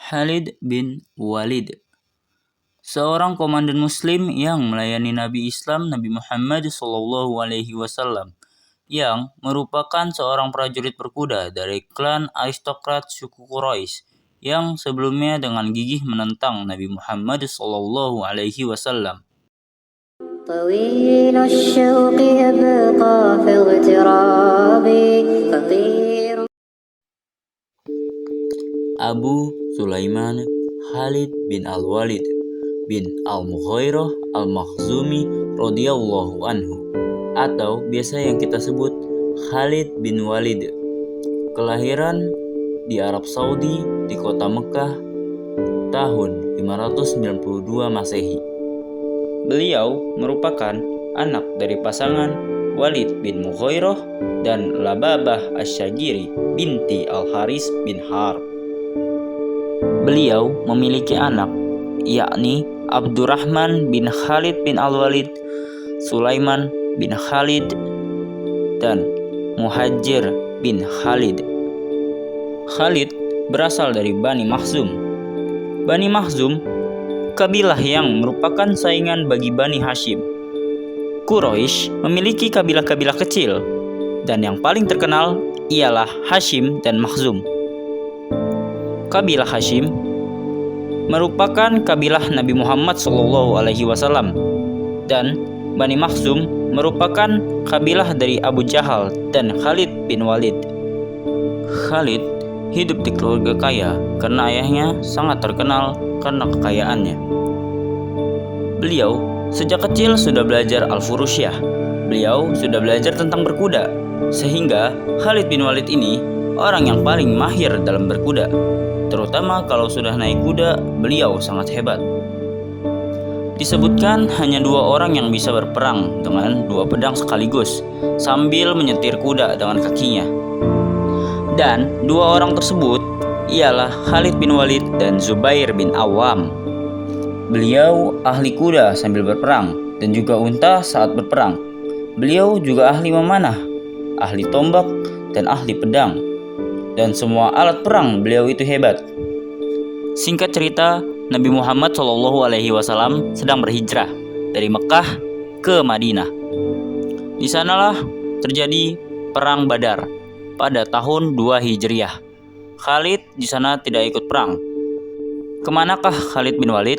Khalid bin Walid, seorang komandan Muslim yang melayani Nabi Islam Nabi Muhammad SAW, yang merupakan seorang prajurit berkuda dari klan aristokrat suku Quraisy yang sebelumnya dengan gigih menentang Nabi Muhammad SAW. طويل الشوق يبقى في اغتراب فقير. Abu Sulaiman Khalid bin Al-Walid bin Al-Mughirah Al-Makhzumi radhiyallahu anhu, atau biasa yang kita sebut Khalid bin Walid, kelahiran di Arab Saudi di kota Mekah tahun 592 Masehi. Beliau merupakan anak dari pasangan Walid bin Mughirah dan Lababah Asy-Syagiri binti Al-Haris bin Harb. Beliau memiliki anak, yakni Abdurrahman bin Khalid bin Al-Walid, Sulaiman bin Khalid, dan Muhajir bin Khalid. Khalid berasal dari Bani Makhzum. Bani Makhzum, kabilah yang merupakan saingan bagi Bani Hashim. Quraisy memiliki kabilah-kabilah kecil, dan yang paling terkenal ialah Hashim dan Makhzum. Kabilah Hashim merupakan kabilah Nabi Muhammad SAW, dan Bani Makhzum merupakan kabilah dari Abu Jahal dan Khalid bin Walid. Khalid hidup di keluarga kaya karena ayahnya sangat terkenal karena kekayaannya. Beliau sejak kecil sudah belajar Al-Furusyah. Beliau sudah belajar tentang berkuda, sehingga Khalid bin Walid ini orang yang paling mahir dalam berkuda. Terutama kalau sudah naik kuda, beliau sangat hebat. Disebutkan hanya 2 orang yang bisa berperang dengan 2 pedang sekaligus sambil menyetir kuda dengan kakinya. Dan 2 orang tersebut ialah Khalid bin Walid dan Zubair bin Awam. Beliau ahli kuda sambil berperang dan juga unta saat berperang. Beliau juga ahli memanah, ahli tombak, dan ahli pedang. Dan semua alat perang beliau itu hebat. Singkat cerita, Nabi Muhammad SAW sedang berhijrah dari Mekah ke Madinah. Di sanalah terjadi perang Badar pada tahun 2 Hijriah. Khalid di sana tidak ikut perang. Kemanakah Khalid bin Walid?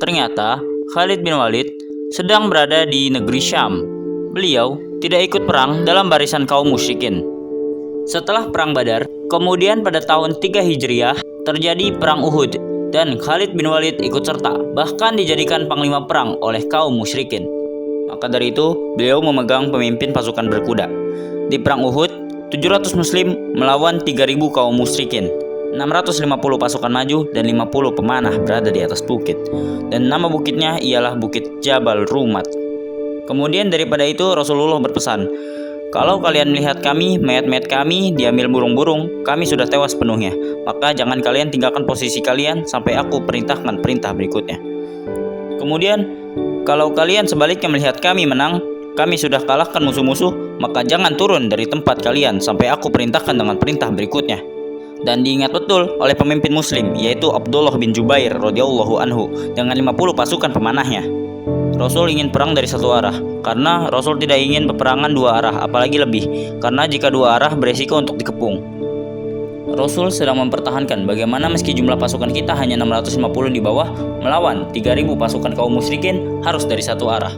Ternyata Khalid bin Walid sedang berada di negeri Syam. Beliau tidak ikut perang dalam barisan kaum musyrikin. Setelah perang Badar, kemudian pada tahun 3 Hijriah terjadi perang Uhud, dan Khalid bin Walid ikut serta, bahkan dijadikan panglima perang oleh kaum musyrikin. Maka dari itu, beliau memegang pemimpin pasukan berkuda. Di perang Uhud, 700 muslim melawan 3.000 kaum musyrikin. 650 pasukan maju dan 50 pemanah berada di atas bukit. Dan nama bukitnya ialah Bukit Jabal Rumat. Kemudian daripada itu Rasulullah berpesan, "Kalau kalian melihat kami, mayat-mayat kami diambil burung-burung, kami sudah tewas penuhnya. Maka jangan kalian tinggalkan posisi kalian sampai aku perintahkan perintah berikutnya. Kemudian, kalau kalian sebaliknya melihat kami menang, kami sudah kalahkan musuh-musuh, maka jangan turun dari tempat kalian sampai aku perintahkan dengan perintah berikutnya." Dan diingat betul oleh pemimpin muslim, yaitu Abdullah bin Jubair radhiyallahu anhu dengan 50 pasukan pemanahnya. Rasul ingin perang dari satu arah, karena Rasul tidak ingin peperangan 2 arah, apalagi lebih, karena jika 2 arah beresiko untuk dikepung. Rasul sedang mempertahankan bagaimana meski jumlah pasukan kita hanya 650 di bawah, melawan 3.000 pasukan kaum musyrikin harus dari satu arah.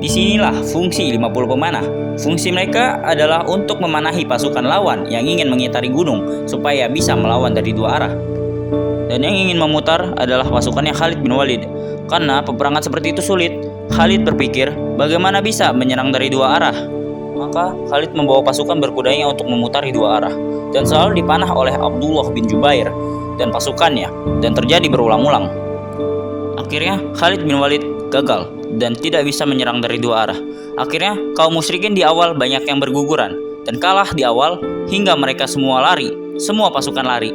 Disinilah fungsi 50 pemanah. Fungsi mereka adalah untuk memanahi pasukan lawan yang ingin mengitari gunung, supaya bisa melawan dari 2 arah. Dan yang ingin memutar adalah pasukannya Khalid bin Walid. Karena peperangan seperti itu sulit, Khalid berpikir bagaimana bisa menyerang dari 2 arah. Maka Khalid membawa pasukan berkudanya untuk memutari 2 arah, dan selalu dipanah oleh Abdullah bin Jubair dan pasukannya, dan terjadi berulang-ulang. Akhirnya Khalid bin Walid gagal dan tidak bisa menyerang dari 2 arah. Akhirnya kaum musyrikin di awal banyak yang berguguran dan kalah di awal hingga mereka semua lari, semua pasukan lari.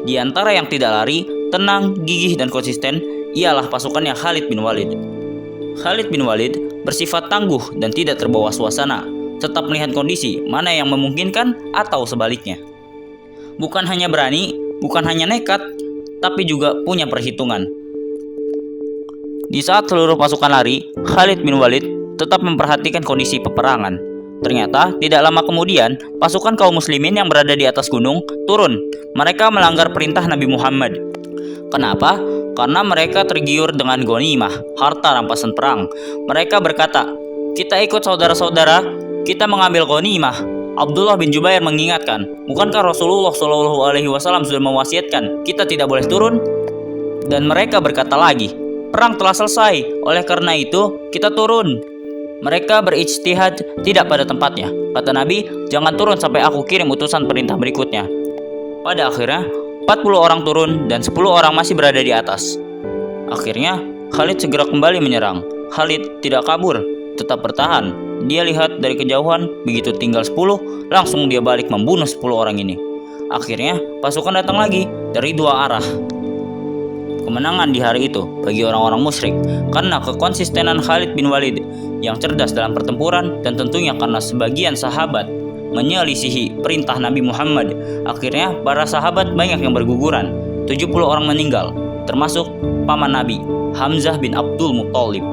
Di antara yang tidak lari, tenang, gigih, dan konsisten ialah pasukannya Khalid bin Walid. Khalid bin Walid bersifat tangguh dan tidak terbawa suasana, tetap melihat kondisi mana yang memungkinkan atau sebaliknya. Bukan hanya berani, bukan hanya nekat, tapi juga punya perhitungan. Di saat seluruh pasukan lari, Khalid bin Walid tetap memperhatikan kondisi peperangan. Ternyata, tidak lama kemudian, pasukan kaum muslimin yang berada di atas gunung turun. Mereka melanggar perintah Nabi Muhammad. Kenapa? Karena mereka tergiur dengan ghanimah, harta rampasan perang. Mereka berkata, "Kita ikut saudara-saudara, kita mengambil ghanimah." Abdullah bin Jubair mengingatkan, "Bukankah Rasulullah SAW sudah mewasiatkan kita tidak boleh turun?" Dan mereka berkata lagi, "Perang telah selesai, oleh karena itu kita turun." Mereka berijtihad tidak pada tempatnya. Kata Nabi, "Jangan turun sampai aku kirim utusan perintah berikutnya." Pada akhirnya, 40 orang turun dan 10 orang masih berada di atas. Akhirnya, Khalid segera kembali menyerang. Khalid tidak kabur, tetap bertahan. Dia lihat dari kejauhan, begitu tinggal 10, langsung dia balik membunuh 10 orang ini. Akhirnya, pasukan datang lagi dari 2 arah. Kemenangan di hari itu bagi orang-orang musyrik karena kekonsistenan Khalid bin Walid yang cerdas dalam pertempuran, dan tentunya karena sebagian sahabat menyelisihi perintah Nabi Muhammad. Akhirnya para sahabat banyak yang berguguran, 70 orang meninggal, termasuk paman Nabi, Hamzah bin Abdul Muttalib.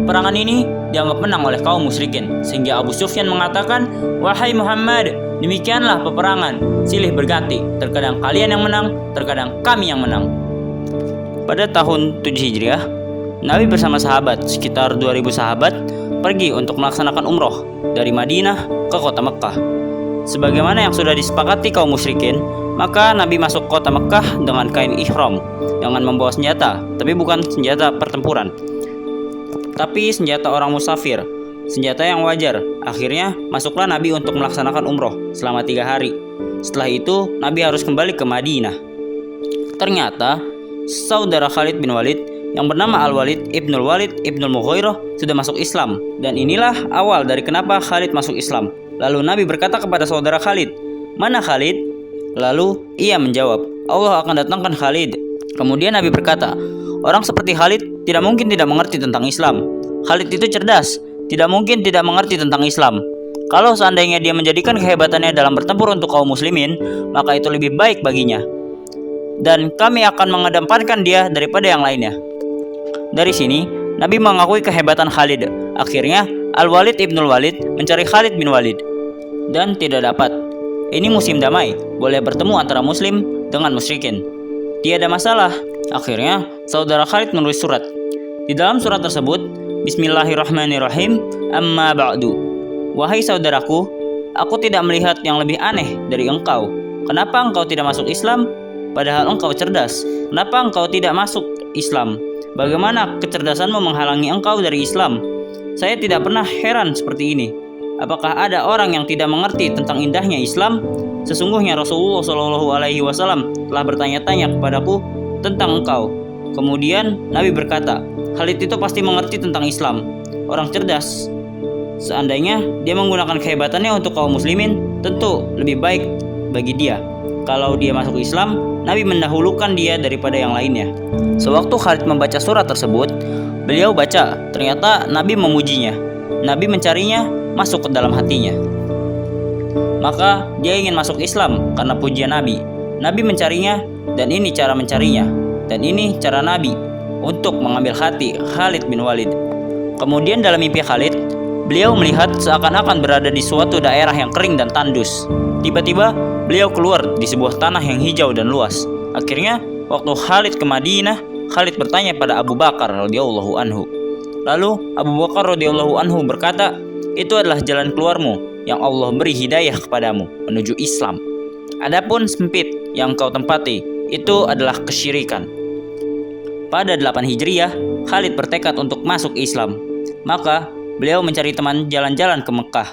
Peperangan ini dianggap menang oleh kaum musyrikin, sehingga Abu Sufyan mengatakan, "Wahai Muhammad, demikianlah peperangan, silih berganti, terkadang kalian yang menang, terkadang kami yang menang." Pada tahun 7 Hijriah, Nabi bersama sahabat, sekitar 2000 sahabat, pergi untuk melaksanakan umroh dari Madinah ke kota Mekkah. Sebagaimana yang sudah disepakati kaum musyrikin, maka Nabi masuk kota Mekkah dengan kain ihram, dengan membawa senjata, tapi bukan senjata pertempuran, tapi senjata orang musafir, senjata yang wajar. Akhirnya masuklah Nabi untuk melaksanakan umroh selama 3 hari. Setelah itu Nabi harus kembali ke Madinah. Ternyata saudara Khalid bin Walid yang bernama Al-Walid ibnul Walid ibnul Mughirah sudah masuk Islam, dan inilah awal dari kenapa Khalid masuk Islam. Lalu Nabi berkata kepada saudara Khalid, "Mana Khalid?" Lalu ia menjawab, "Allah akan datangkan Khalid." Kemudian Nabi berkata, "Orang seperti Khalid tidak mungkin tidak mengerti tentang Islam. Khalid itu cerdas, tidak mungkin tidak mengerti tentang Islam. Kalau seandainya dia menjadikan kehebatannya dalam bertempur untuk kaum muslimin, maka itu lebih baik baginya, dan kami akan mengedepankan dia daripada yang lainnya." Dari sini, Nabi mengakui kehebatan Khalid. Akhirnya, Al-Walid ibnul Walid mencari Khalid bin Walid dan tidak dapat. Ini musim damai, boleh bertemu antara muslim dengan musyrikin, tiada masalah. Akhirnya, saudara Khalid menulis surat. Di dalam surat tersebut, "Bismillahirrahmanirrahim, amma ba'du. Wahai saudaraku, aku tidak melihat yang lebih aneh dari engkau. Kenapa engkau tidak masuk Islam? Padahal engkau cerdas. Kenapa engkau tidak masuk Islam? Bagaimana kecerdasanmu menghalangi engkau dari Islam? Saya tidak pernah heran seperti ini. Apakah ada orang yang tidak mengerti tentang indahnya Islam? Sesungguhnya Rasulullah SAW telah bertanya-tanya kepadaku tentang engkau." Kemudian Nabi berkata, "Khalid itu pasti mengerti tentang Islam, orang cerdas. Seandainya dia menggunakan kehebatannya untuk kaum muslimin, tentu lebih baik bagi dia. Kalau dia masuk Islam, Nabi mendahulukan dia daripada yang lainnya." Sewaktu Khalid membaca surat tersebut, beliau baca, ternyata Nabi memujinya. Nabi mencarinya masuk ke dalam hatinya. Maka dia ingin masuk Islam karena pujian Nabi. Nabi mencarinya, dan ini cara mencarinya, dan ini cara Nabi untuk mengambil hati Khalid bin Walid. Kemudian dalam mimpi Khalid, beliau melihat seakan-akan berada di suatu daerah yang kering dan tandus. Tiba-tiba beliau keluar di sebuah tanah yang hijau dan luas. Akhirnya waktu Khalid ke Madinah, Khalid bertanya pada Abu Bakar radhiyallahu anhu. Lalu Abu Bakar radhiyallahu anhu berkata, "Itu adalah jalan keluarmu yang Allah beri hidayah kepadamu menuju Islam. Adapun sempit yang kau tempati, itu adalah kesyirikan." Pada 8 Hijriah, Khalid bertekad untuk masuk Islam. Maka beliau mencari teman jalan-jalan ke Mekkah.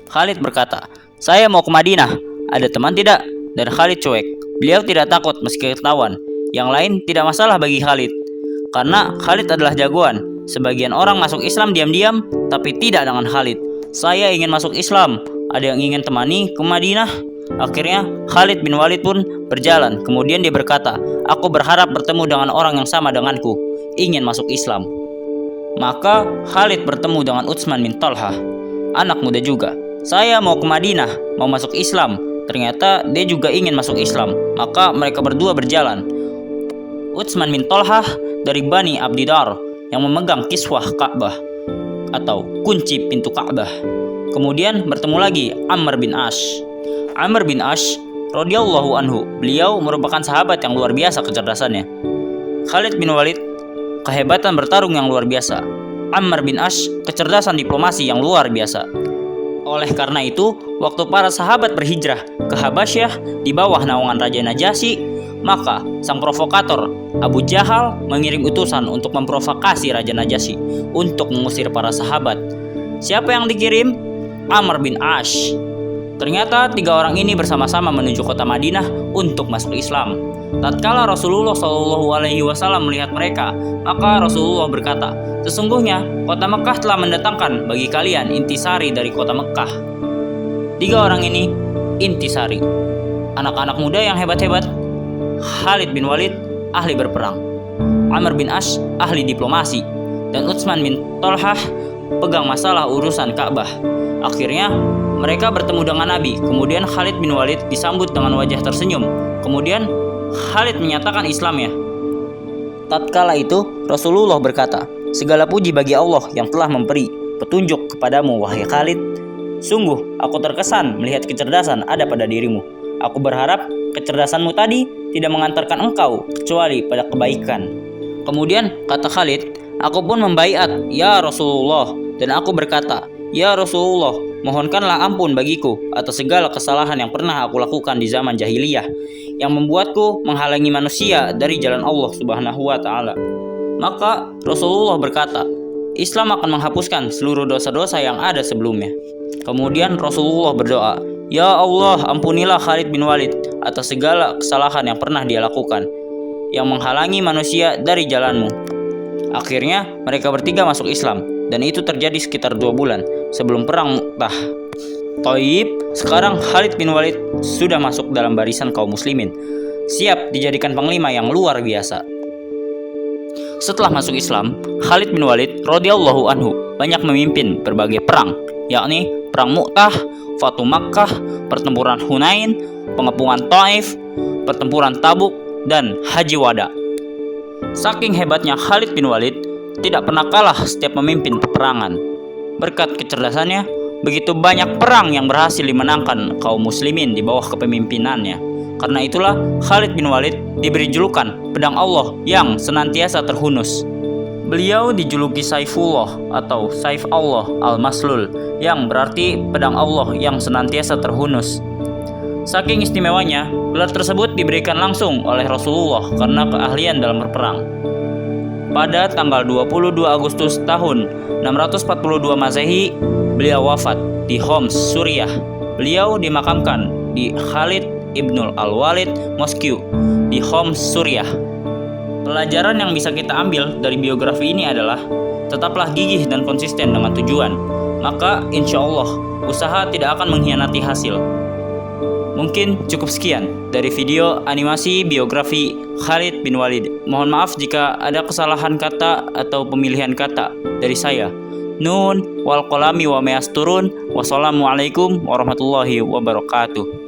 Khalid berkata, "Saya mau ke Madinah, ada teman tidak?" Dan Khalid cuek. Beliau tidak takut meski ketahuan. Yang lain tidak masalah bagi Khalid, karena Khalid adalah jagoan. Sebagian orang masuk Islam diam-diam, tapi tidak dengan Khalid. "Saya ingin masuk Islam, ada yang ingin temani ke Madinah?" Akhirnya Khalid bin Walid pun berjalan. Kemudian dia berkata, "Aku berharap bertemu dengan orang yang sama denganku, ingin masuk Islam." Maka Khalid bertemu dengan Utsman bin Talha, anak muda juga. "Saya mau ke Madinah, mau masuk Islam, ternyata dia juga ingin masuk Islam. Maka mereka berdua berjalan. Utsman bin Thalhah dari Bani Abdidar yang memegang kiswah Ka'bah atau kunci pintu Ka'bah. Kemudian bertemu lagi Amr bin Ash. Amr bin Ash radhiyallahu anhu, beliau merupakan sahabat yang luar biasa kecerdasannya. Khalid bin Walid, kehebatan bertarung yang luar biasa. Ammar bin Ash, kecerdasan diplomasi yang luar biasa. Oleh karena itu, waktu para sahabat berhijrah ke Habasyah di bawah naungan Raja Najasyi, maka sang provokator Abu Jahal mengirim utusan untuk memprovokasi Raja Najasyi untuk mengusir para sahabat. Siapa yang dikirim? Amr bin Ash. Ternyata 3 orang ini bersama-sama menuju kota Madinah untuk masuk Islam. Tatkala Rasulullah SAW melihat mereka, maka Rasulullah berkata, sesungguhnya kota Mekah telah mendatangkan bagi kalian intisari dari kota Mekah. 3 orang ini intisari, anak-anak muda yang hebat-hebat. Khalid bin Walid, ahli berperang. Amr bin Ash, ahli diplomasi. Dan Utsman bin Thalhah, pegang masalah urusan Ka'bah. Akhirnya mereka bertemu dengan Nabi. Kemudian Khalid bin Walid disambut dengan wajah tersenyum. Kemudian Khalid menyatakan Islamnya. Tatkala itu Rasulullah berkata, segala puji bagi Allah yang telah memberi petunjuk kepadamu wahai Khalid. Sungguh aku terkesan melihat kecerdasan ada pada dirimu. Aku berharap kecerdasanmu tadi tidak mengantarkan engkau kecuali pada kebaikan. Kemudian kata Khalid, aku pun membaiat ya Rasulullah, dan aku berkata, ya Rasulullah, mohonkanlah ampun bagiku atas segala kesalahan yang pernah aku lakukan di zaman jahiliyah yang membuatku menghalangi manusia dari jalan Allah Subhanahu wa taala. Maka Rasulullah berkata, Islam akan menghapuskan seluruh dosa-dosa yang ada sebelumnya. Kemudian Rasulullah berdoa, ya Allah, ampunilah Khalid bin Walid atas segala kesalahan yang pernah dia lakukan yang menghalangi manusia dari jalanmu. Akhirnya mereka bertiga masuk Islam, dan itu terjadi sekitar 2 bulan sebelum perang Mu'tah. Thaib, sekarang Khalid bin Walid sudah masuk dalam barisan kaum muslimin, siap dijadikan panglima yang luar biasa. Setelah masuk Islam, Khalid bin Walid radhiyallahu anhu banyak memimpin berbagai perang, yakni perang Mu'tah, Fatu Makkah, pertempuran Hunain, pengepungan Taif, pertempuran Tabuk, dan Haji Wada. Saking hebatnya Khalid bin Walid, tidak pernah kalah setiap memimpin peperangan. Berkat kecerdasannya, begitu banyak perang yang berhasil dimenangkan kaum muslimin di bawah kepemimpinannya. Karena itulah Khalid bin Walid diberi julukan pedang Allah yang senantiasa terhunus. Beliau dijuluki Saifullah atau Saif Allah al-Maslul, yang berarti pedang Allah yang senantiasa terhunus. Saking istimewanya, gelar tersebut diberikan langsung oleh Rasulullah karena keahlian dalam berperang. Pada tanggal 22 Agustus tahun 642 Masehi, beliau wafat di Homs, Suriah. Beliau dimakamkan di Khalid Ibnul Al-Walid Mosque di Homs, Suriah. Pelajaran yang bisa kita ambil dari biografi ini adalah tetaplah gigih dan konsisten dengan tujuan, maka insya Allah usaha tidak akan mengkhianati hasil. Mungkin cukup sekian dari video animasi biografi Khalid bin Walid. Mohon maaf jika ada kesalahan kata atau pemilihan kata dari saya. Nun wal qalami wa ma yasturun. Wassalamualaikum warahmatullahi wabarakatuh.